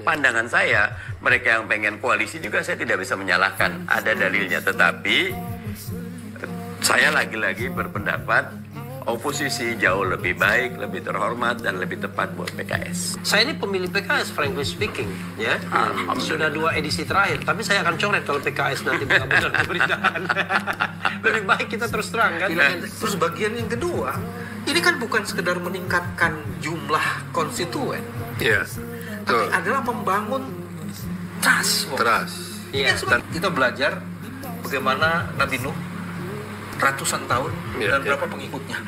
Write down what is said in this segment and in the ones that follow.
pandangan saya, mereka yang pengen koalisi juga saya tidak bisa menyalahkan. Ada dalilnya, tetapi saya lagi-lagi berpendapat oposisi jauh lebih baik, lebih terhormat, dan lebih tepat buat PKS. Saya ini pemilih PKS, frankly speaking, ya. Sudah 2 edisi terakhir, tapi saya akan coret kalau PKS nanti benar-benar pemerintahan. Lebih baik kita terus terang, kan? Terus bagian yang kedua, ini kan bukan sekedar meningkatkan jumlah konstituen, tapi adalah membangun trust. Iya. Dan kita belajar bagaimana Nabi Nuh ratusan tahun dan berapa pengikutnya.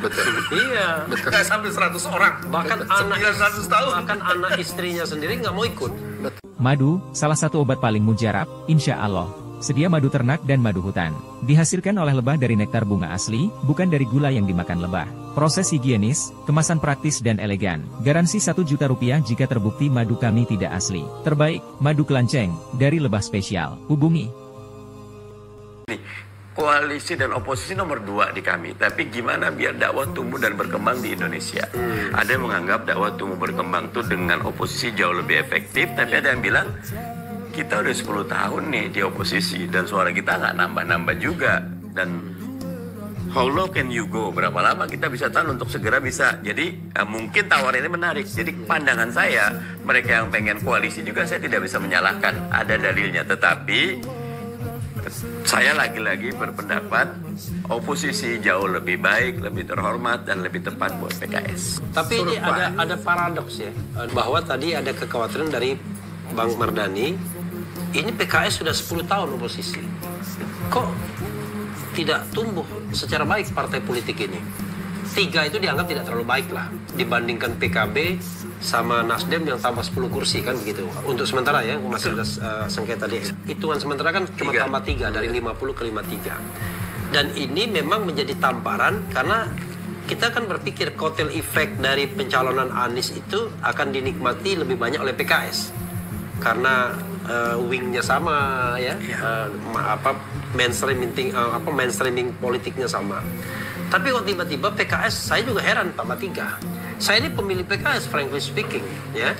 Iya. Nggak sampai 100 orang. Bahkan 900 tahun. Bahkan anak istrinya sendiri nggak mau ikut. Madu, salah satu obat paling mujarab, insya Allah. Sedia madu ternak dan madu hutan. Dihasilkan oleh lebah dari nektar bunga asli, bukan dari gula yang dimakan lebah. Proses higienis, kemasan praktis dan elegan. Garansi 1 juta rupiah jika terbukti madu kami tidak asli. Terbaik, madu kelanceng, dari lebah spesial. Hubungi. Koalisi dan oposisi nomor 2 di kami, tapi gimana biar dakwah tumbuh dan berkembang di Indonesia? Ada yang menganggap dakwah tumbuh berkembang itu dengan oposisi jauh lebih efektif, tapi ada yang bilang kita udah 10 tahun nih di oposisi dan suara kita nggak nambah-nambah juga, dan how low can you go? Berapa lama kita bisa tahan untuk segera bisa? Jadi mungkin tawaran ini menarik. Jadi pandangan saya, mereka yang pengen koalisi juga saya tidak bisa menyalahkan. Ada dalilnya, tetapi saya lagi-lagi berpendapat oposisi jauh lebih baik, lebih terhormat, dan lebih tepat buat PKS. Tapi ini ada paradoks ya, bahwa tadi ada kekhawatiran dari Bang Mardhani, ini PKS sudah 10 tahun oposisi. Kok tidak tumbuh secara baik partai politik ini? 3 itu dianggap tidak terlalu baik lah, dibandingkan PKB sama Nasdem yang tambah 10 kursi kan begitu. Untuk sementara ya, masih ada sengketa di hitungan sementara kan cuma tambah 3 dari 50 ke 53. Dan ini memang menjadi tamparan karena kita kan berpikir kotel efek dari pencalonan Anies itu akan dinikmati lebih banyak oleh PKS. Karena wingnya sama ya, mainstreaming politiknya sama. Tapi kok tiba-tiba PKS, saya juga heran tambah 3. Saya ini pemilih PKS, frankly speaking, ya.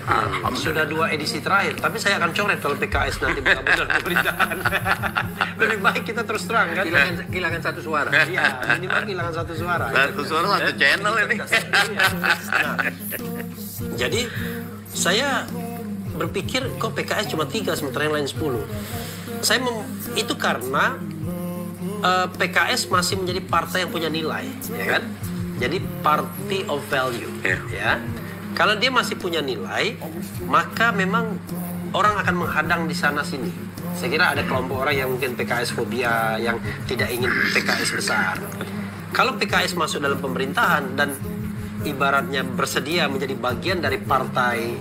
Sudah 2 edisi terakhir, tapi saya akan coret kalau PKS nanti benar-benar pemerintahan. Lebih baik kita terus terang, kan? Kehilangan 1 suara. Iya, minimal kehilangan 1 suara. 1 suara 1 channel ini. Nah, jadi saya berpikir kok PKS cuma 3 sementara yang lain 10. Itu karena PKS masih menjadi partai yang punya nilai, ya kan? Jadi party of value, ya. Kalau dia masih punya nilai, maka memang orang akan menghadang di sana sini. Saya kira ada kelompok orang yang mungkin PKS fobia, yang tidak ingin PKS besar. Kalau PKS masuk dalam pemerintahan dan ibaratnya bersedia menjadi bagian dari partai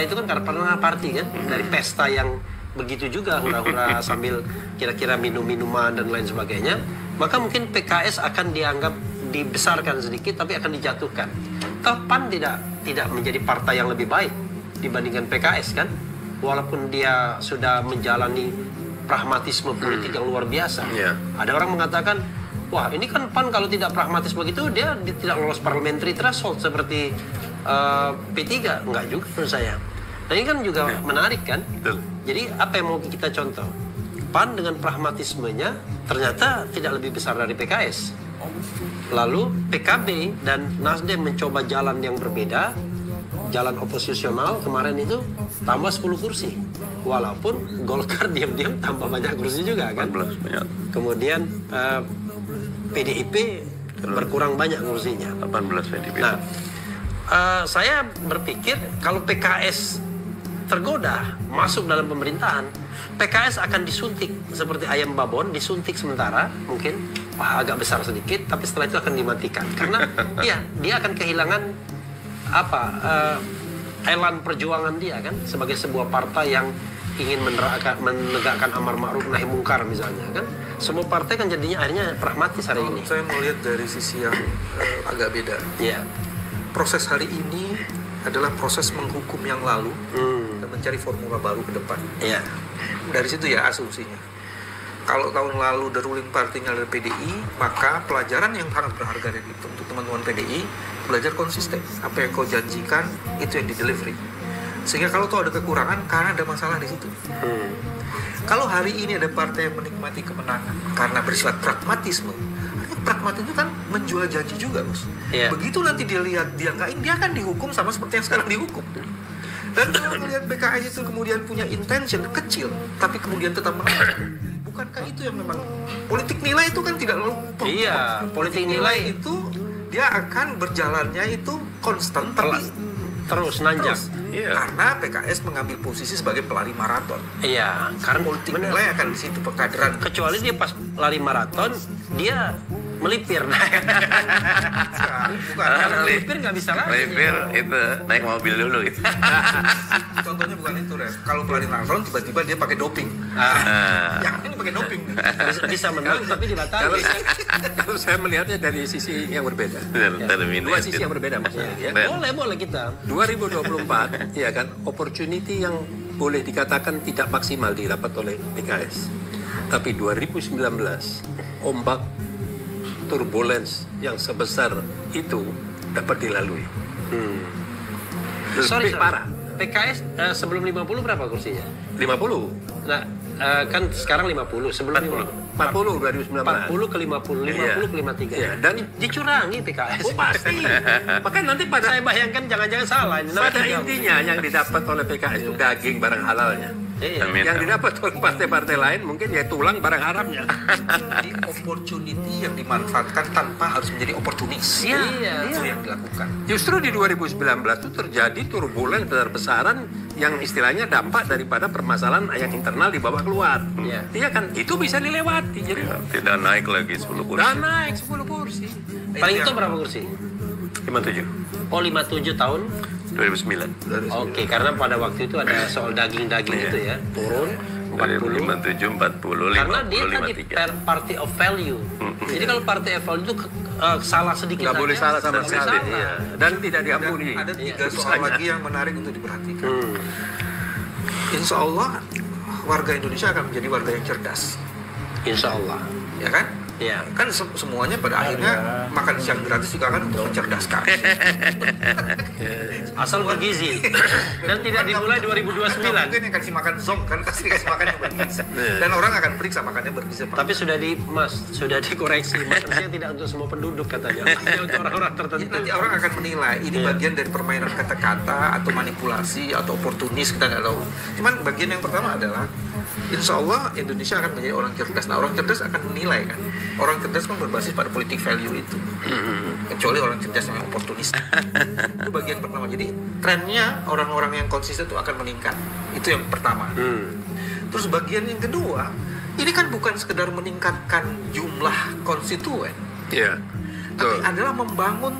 itu kan karena party kan, dari pesta yang begitu juga hura-hura sambil kira-kira minum-minuman dan lain sebagainya, maka mungkin PKS akan dianggap dibesarkan sedikit tapi akan dijatuhkan. Toh PAN tidak menjadi partai yang lebih baik dibandingkan PKS kan, walaupun dia sudah menjalani pragmatisme politik yang luar biasa. Ada orang mengatakan, wah ini kan PAN kalau tidak pragmatis begitu dia tidak lolos parliamentary threshold seperti P3. Enggak juga menurut saya. Nah ini kan juga menarik kan. Jadi apa yang mau kita contoh? PAN dengan pragmatismenya ternyata tidak lebih besar dari PKS. Lalu PKB dan Nasdem mencoba jalan yang berbeda, jalan oposisional kemarin itu tambah 10 kursi. Walaupun Golkar diam-diam tambah banyak kursi juga kan. Kemudian PDIP berkurang banyak kursinya. 18 PDIP. Nah, saya berpikir kalau PKS tergoda masuk dalam pemerintahan, PKS akan disuntik seperti ayam babon, disuntik sementara mungkin agak besar sedikit, tapi setelah itu akan dimatikan karena dia akan kehilangan elan perjuangan dia kan sebagai sebuah partai yang ingin menegakkan amar ma'ruf nahi mungkar misalnya kan. Semua partai kan jadinya akhirnya pragmatis hari ini. Saya melihat dari sisi yang agak beda. Proses hari ini adalah proses menghukum yang lalu dan mencari formula baru ke depan. Dari situ ya asumsinya. Kalau tahun lalu the ruling party-nya adalah PDI, maka pelajaran yang sangat berharga dari untuk teman-teman PDI, belajar konsisten. Apa yang kau janjikan, itu yang di-delivery. Sehingga kalau tuh ada kekurangan karena ada masalah di situ. Kalau hari ini ada partai yang menikmati kemenangan karena bersifat pragmatisme, pragmatis itu kan menjual janji juga, Bos. Begitu nanti dia lihat dia nggak, dia akan dihukum sama seperti yang sekarang dihukum. Dan kalau melihat PKS itu kemudian punya intention kecil, tapi kemudian tetap menang, bukankah itu yang memang politik nilai itu kan tidak lalu? Iya, politik nilai itu dia akan berjalannya itu konstan, tapi terus nanjak. Karena PKS mengambil posisi sebagai pelari maraton. Iya, karena politik nilai akan di situ pekaderan. Kecuali dia pas lari maraton, dia melipir. Bukan. Kalau melipir nggak bisa lari. Melipir itu naik mobil dulu gitu. Contohnya bukan itu, Res. Kalau pelari maraton tiba-tiba dia pakai doping. Yang ini pakai doping. Bisa menang tapi dibatalkan. Kalau saya melihatnya dari sisi yang berbeda. Dua sisi yang berbeda maksudnya. Ya. Boleh kita. 2024, ya kan, opportunity yang boleh dikatakan tidak maksimal didapat oleh PKS. Tapi 2019, ombak turbulence yang sebesar itu dapat dilalui. Sorry, parah. PKS sebelum 50 berapa kursinya? 50. Nah, kan sekarang 50, sebelum 40 2019. 40 ke 50, 50 ke 53. Iya, dan dicurangi PKS. Oh, pasti. Maka nanti Saya bayangkan jangan-jangan salah. Pada intinya yang didapat oleh PKS itu daging barang halalnya. Yang didapat oleh partai-partai lain mungkin ya tulang barang haramnya. Jadi opportunity yang dimanfaatkan tanpa harus menjadi oportunis. Itu yang dilakukan. Justru di 2019 itu terjadi turbulen besar-besaran yang istilahnya dampak daripada permasalahan yang internal dibawa keluar. Iya kan, itu bisa dilewati. Jadi tidak naik lagi 10 kursi. Tidak naik 10 kursi. Paling itu berapa kursi? 57. Oh, 57 tahun 2009. Oke, karena pada waktu itu ada soal daging-daging itu ya, turun 40. 57, 40, 50, Karena dia tadi party of value. Jadi kalau party of value itu salah sedikit nggak boleh salah sama sekali. Dan tidak Dan diampuni. ada 3 soal lagi yang menarik untuk diperhatikan. Insya Allah warga Indonesia akan menjadi warga yang cerdas. Insya Allah. Ya kan? Ya. Kan semuanya pada akhirnya makan siang gratis juga kan untuk mencerdaskan. Asal bergizi. Dan tidak dimulai 2029. Mungkin yang kasih makan zong kan pasti kasih makan yang bergizi. Dan orang akan periksa makannya bergizi. Tapi sudah dikoreksi. Maksudnya tidak untuk semua penduduk katanya. Hanya untuk orang-orang tertentu. Nanti orang akan menilai ini bagian dari permainan kata-kata atau manipulasi atau oportunis, kita nggak tahu. Cuman bagian yang pertama adalah insya Allah Indonesia akan menjadi orang cerdas. Nah, orang cerdas akan menilai kan. Orang cerdas kan berbasis pada politik value itu. Kecuali orang cerdas yang oportunis. Itu bagian pertama. Jadi trennya orang-orang yang konsisten itu akan meningkat. Itu yang pertama. Terus bagian yang kedua, ini kan bukan sekedar meningkatkan jumlah konstituen. Iya. Tapi adalah membangun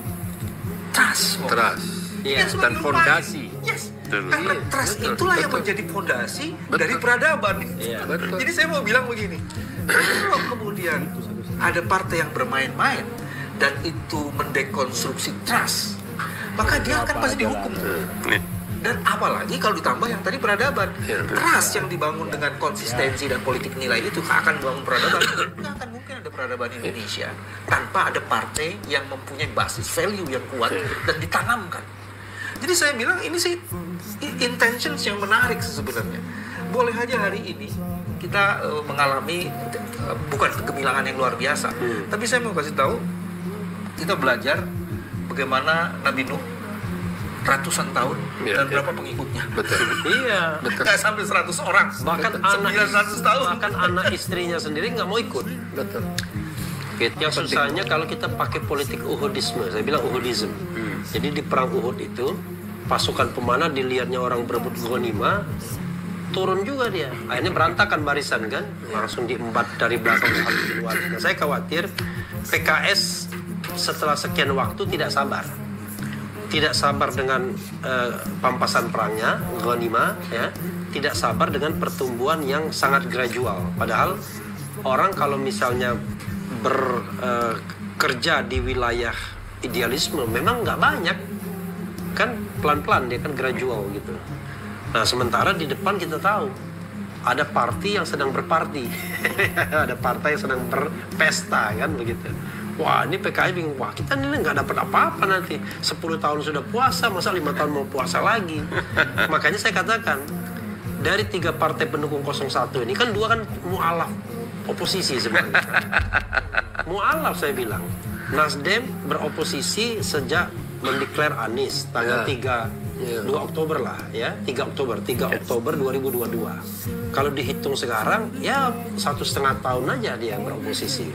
trust. Dan fondasi. Karena trust itulah yang menjadi fondasi dari peradaban. Jadi saya mau bilang begini, kalau kemudian ada partai yang bermain-main dan itu mendekonstruksi trust, maka dia akan pasti dihukum. Dan apalagi kalau ditambah yang tadi peradaban, trust yang dibangun dengan konsistensi dan politik nilai itu akan membangun peradaban. Nggak akan mungkin ada peradaban Indonesia tanpa ada partai yang mempunyai basis value yang kuat dan ditanamkan. Jadi saya bilang ini sih intentions yang menarik sebenarnya. Boleh aja hari ini kita mengalami bukan kegemilangan yang luar biasa, tapi saya mau kasih tahu kita belajar bagaimana Nabi Nuh ratusan tahun dan berapa pengikutnya. Nggak sampai 100 orang. Bahkan 900 tahun. Bahkan anak istrinya sendiri nggak mau ikut. Yang susahnya kalau kita pakai politik Uhudisme, saya bilang Uhudism. Jadi di perang Uhud itu pasukan pemanah dilihatnya orang berebut ghanimah, turun juga dia. Akhirnya berantakan barisan kan, langsung diembat dari belakang sampai keluar. Nah, saya khawatir PKS setelah sekian waktu tidak sabar dengan pampasan perangnya ghanimah, ya, tidak sabar dengan pertumbuhan yang sangat gradual. Padahal orang kalau misalnya bekerja di wilayah idealisme memang nggak banyak kan, pelan-pelan dia kan gradual gitu. Nah sementara di depan kita tahu ada partai yang sedang berparti ada partai yang sedang berpesta kan begitu. Wah, ini PKI bingung. Wah, kita ini nggak dapat apa-apa nanti. 10 tahun sudah puasa, masa 5 tahun mau puasa lagi. Makanya saya katakan, dari 3 partai pendukung 01 ini, kan 2 kan mu'alaf, oposisi sebenarnya. Mu'alaf saya bilang. Nasdem beroposisi sejak mendeklar Anies, tanggal 2 Oktober lah ya, 3 Oktober 2022. Kalau dihitung sekarang, ya 1,5 tahun aja dia beroposisi.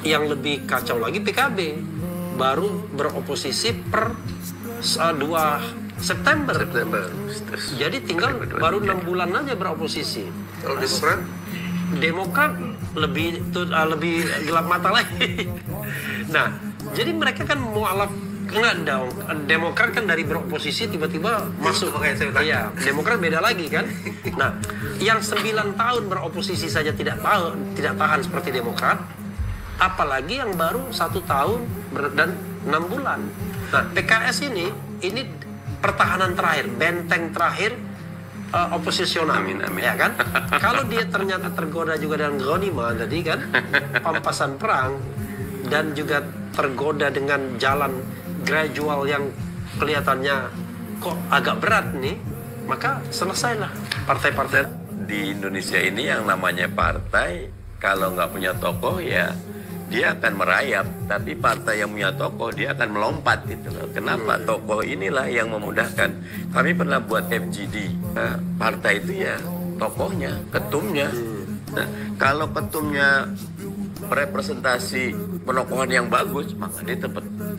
Yang lebih kacau lagi PKB baru beroposisi per 2 September. Jadi tinggal baru 6 bulan aja beroposisi. Kalau Demokrat lebih gelap mata lagi. Nah, jadi mereka kan mualaf, enggak dong. Demokrat kan dari beroposisi tiba-tiba masuk. Iya, Demokrat beda lagi kan. Nah, yang 9 tahun beroposisi saja tidak tahan seperti Demokrat. Apalagi yang baru 1 tahun dan 6 bulan. Nah, PKS ini pertahanan terakhir, benteng terakhir oposisional. Amin. Ya kan? Kalau dia ternyata tergoda juga dengan Ghanima tadi kan, pampasan perang, dan juga tergoda dengan jalan gradual yang kelihatannya kok agak berat nih, maka selesailah partai-partai. Di Indonesia ini yang namanya partai, kalau nggak punya tokoh ya dia akan merayap, tapi partai yang punya tokoh dia akan melompat gitu loh. Kenapa? Tokoh inilah yang memudahkan. Kami pernah buat FGD. Partai itu ya tokohnya, ketumnya. Nah, kalau ketumnya representasi penokohan yang bagus, maka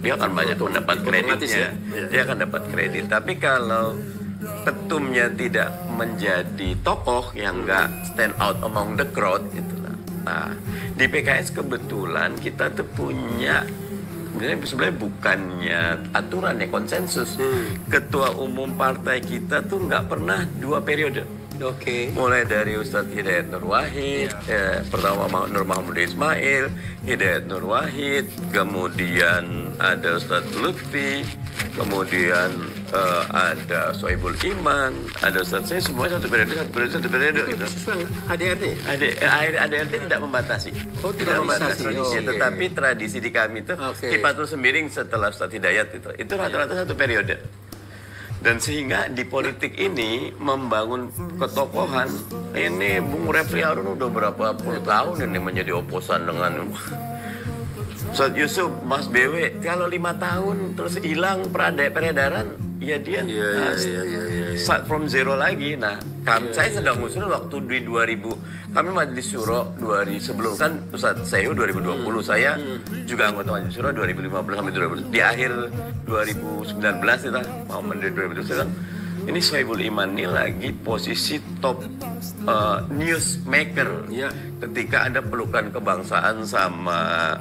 dia akan banyak mendapat kreditnya. Dia akan dapat kredit. Tapi kalau ketumnya tidak menjadi tokoh yang nggak stand out among the crowd gitu. Nah, di PKS kebetulan kita tuh punya sebenarnya bukannya aturan ya, konsensus. Ketua umum partai kita tuh nggak pernah 2 periode. Mulai dari Ustadz Hidayat Nur Wahid, pertama Nur Mahmud Ismail, Hidayat Nur Wahid, kemudian ada Ustadz Lutfi, kemudian ada Soebul Iman, ada Ustadz saya, semua satu periode gitu. ADRT tidak membatasi. Tidak membatasi. Tetapi tradisi di kami itu Kipatul Sembiring setelah Ustadz Hidayat itu rata-rata 1 periode. Dan sehingga di politik ini membangun ketokohan, ini Bung Refli Harun udah berapa puluh tahun ini menjadi oposan dengan Ustadz Yusuf, Mas BW. Kalau 5 tahun terus hilang peredaran, ya dia start from zero lagi. Nah, saya sedang usul waktu di 2000, kami Majelis Syuro sebelum kan Ustadz Sehu 2020, saya juga anggota Majelis Syuro 2015 sampai 2020. Di akhir 2019 kita mau menjadi 2020 ini Soebul Iman ini lagi posisi top newsmaker. Ketika ada pelukan kebangsaan sama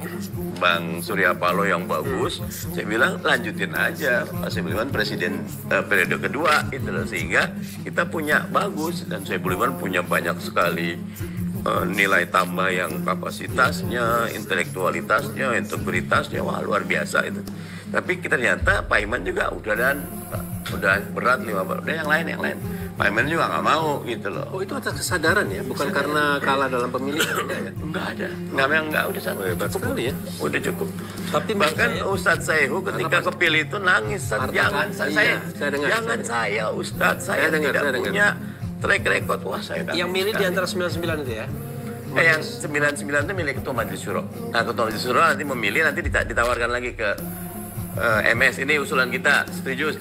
Bang Surya Paloh yang bagus, saya bilang lanjutin aja. Soebul Iman presiden periode kedua itu loh, sehingga kita punya bagus, dan Soebul Iman punya banyak sekali nilai tambah yang kapasitasnya, intelektualitasnya, integritasnya, wah luar biasa itu. Tapi ternyata Pak Iman juga udah berat 5 udah yang lain. Pak Iman juga nggak mau gitu loh. Oh, itu atas kesadaran ya, bukan karena kalah dalam pemilihan ya? Enggak ada. Enggak udah satu. Hebat sekali ya. Udah cukup. Tapi bahkan Ustadz Sehu ketika kepilih itu nangis. Jangan saya Ustadz, saya tidak punya track record. Wah, saya yang milih di antara 99 itu ya? Yang 99 itu milik Ketua Majelis Syuro. Nah, Ketua Majelis Syuro nanti memilih, nanti ditawarkan lagi ke MS, ini usulan kita, setuju.